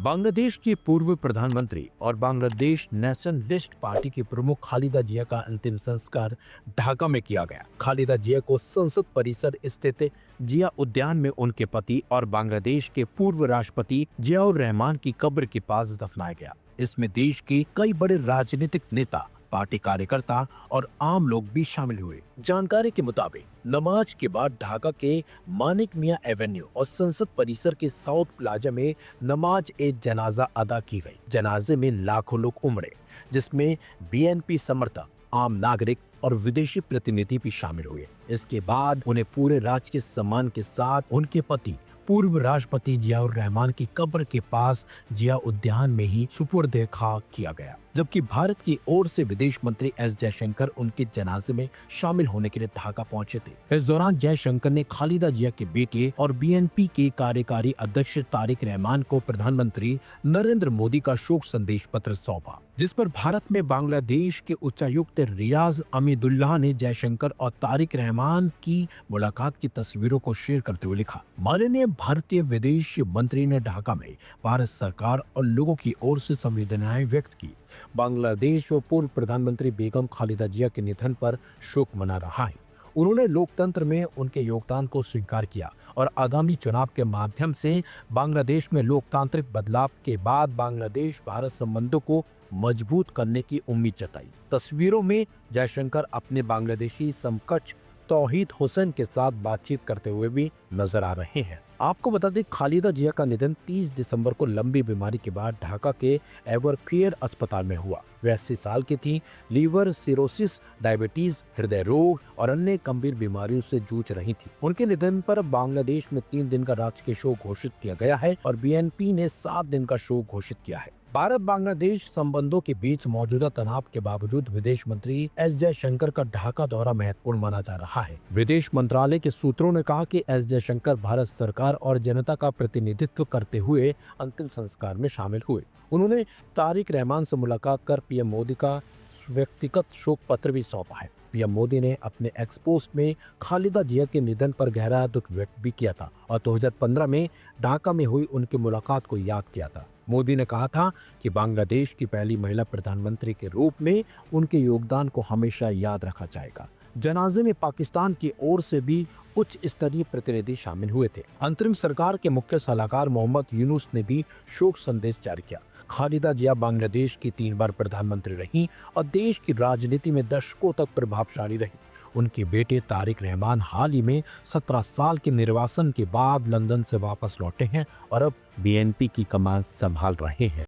बांग्लादेश की पूर्व प्रधानमंत्री और बांग्लादेश नेशनलिस्ट पार्टी की प्रमुख खालिदा जिया का अंतिम संस्कार ढाका में किया गया। खालिदा जिया को संसद परिसर स्थित जिया उद्यान में उनके पति और बांग्लादेश के पूर्व राष्ट्रपति जियाउर रहमान की कब्र के पास दफनाया गया। इसमें देश के कई बड़े राजनीतिक नेता, पार्टी कार्यकर्ता और आम लोग भी शामिल हुए। जानकारी के मुताबिक नमाज के बाद ढाका के मानिक मियां एवेन्यू और संसद परिसर के साउथ प्लाजा में नमाज ए जनाजा अदा की गई। जनाजे में लाखों लोग उमड़े, जिसमें बीएनपी समर्थक, आम नागरिक और विदेशी प्रतिनिधि भी शामिल हुए। इसके बाद उन्हें पूरे राजकीय सम्मान के साथ उनके पति पूर्व राष्ट्रपति जियाउर रहमान की कब्र के पास जिया उद्यान में ही सुपुर्द खाक किया गया, जबकि भारत की ओर से विदेश मंत्री एस जयशंकर उनके जनाजे में शामिल होने के लिए ढाका पहुंचे थे। इस दौरान जयशंकर ने खालिदा जिया के बेटे और बीएनपी के कार्यकारी अध्यक्ष तारिक रहमान को प्रधानमंत्री नरेंद्र मोदी का शोक संदेश पत्र सौंपा, जिस पर भारत में बांग्लादेश के उच्चायुक्त रियाज अमीदुल्लाह ने जयशंकर और तारिक रहमान की मुलाकात की तस्वीरों को शेयर करते हुए लिखा, माननीय भारतीय विदेश मंत्री ने ढाका में भारत सरकार और लोगों की ओर से संवेदनाएं व्यक्त की। बांग्लादेश और पूर्व प्रधानमंत्री बेगम खालिदा जिया के निधन पर शोक मना रहा है। उन्होंने लोकतंत्र में उनके योगदान को स्वीकार किया और आगामी चुनाव के माध्यम से बांग्लादेश में लोकतांत्रिक बदलाव के बाद बांग्लादेश भारत संबंधों को मजबूत करने की उम्मीद जताई। तस्वीरों में जयशंकर अपने बांग्लादेशी समकक्ष तौहीद हुसैन के साथ बातचीत करते हुए भी नजर आ रहे हैं। आपको बता दें, खालिदा जिया का निधन 30 दिसंबर को लंबी बीमारी के बाद ढाका के एवरकेयर अस्पताल में हुआ। वे 80 साल की थी। लीवर सिरोसिस, डायबिटीज, हृदय रोग और अन्य गंभीर बीमारियों से जूझ रही थी। उनके निधन पर बांग्लादेश में 3 दिन का राजकीय शोक घोषित किया गया है और बीएनपी ने 7 दिन का शोक घोषित किया है। भारत बांग्लादेश संबंधों के बीच मौजूदा तनाव के बावजूद विदेश मंत्री एस जयशंकर का ढाका दौरा महत्वपूर्ण माना जा रहा है। विदेश मंत्रालय के सूत्रों ने कहा कि एस जयशंकर भारत सरकार और जनता का प्रतिनिधित्व करते हुए अंतिम संस्कार में शामिल हुए। उन्होंने तारिक रहमान से मुलाकात कर पीएम मोदी का व्यक्तिगत शोक पत्र भी सौंपा है। पीएम मोदी ने अपने एक्स पोस्ट में खालिदा जिया के निधन पर गहरा दुख व्यक्त भी किया था और 2015 में ढाका में हुई उनकी मुलाकात को याद किया था। मोदी ने कहा था कि बांग्लादेश की पहली महिला प्रधानमंत्री के रूप में उनके योगदान को हमेशा याद रखा जाएगा। जनाजे में पाकिस्तान की ओर से भी उच्च स्तरीय प्रतिनिधि शामिल हुए थे। अंतरिम सरकार के मुख्य सलाहकार मोहम्मद यूनुस ने भी शोक संदेश जारी किया। खालिदा जिया बांग्लादेश की 3 बार प्रधानमंत्री रही और देश की राजनीति में दशकों तक प्रभावशाली रही। उनके बेटे तारिक रहमान हाल ही में 17 साल के निर्वासन के बाद लंदन से वापस लौटे हैं और अब बीएनपी की कमान संभाल रहे हैं।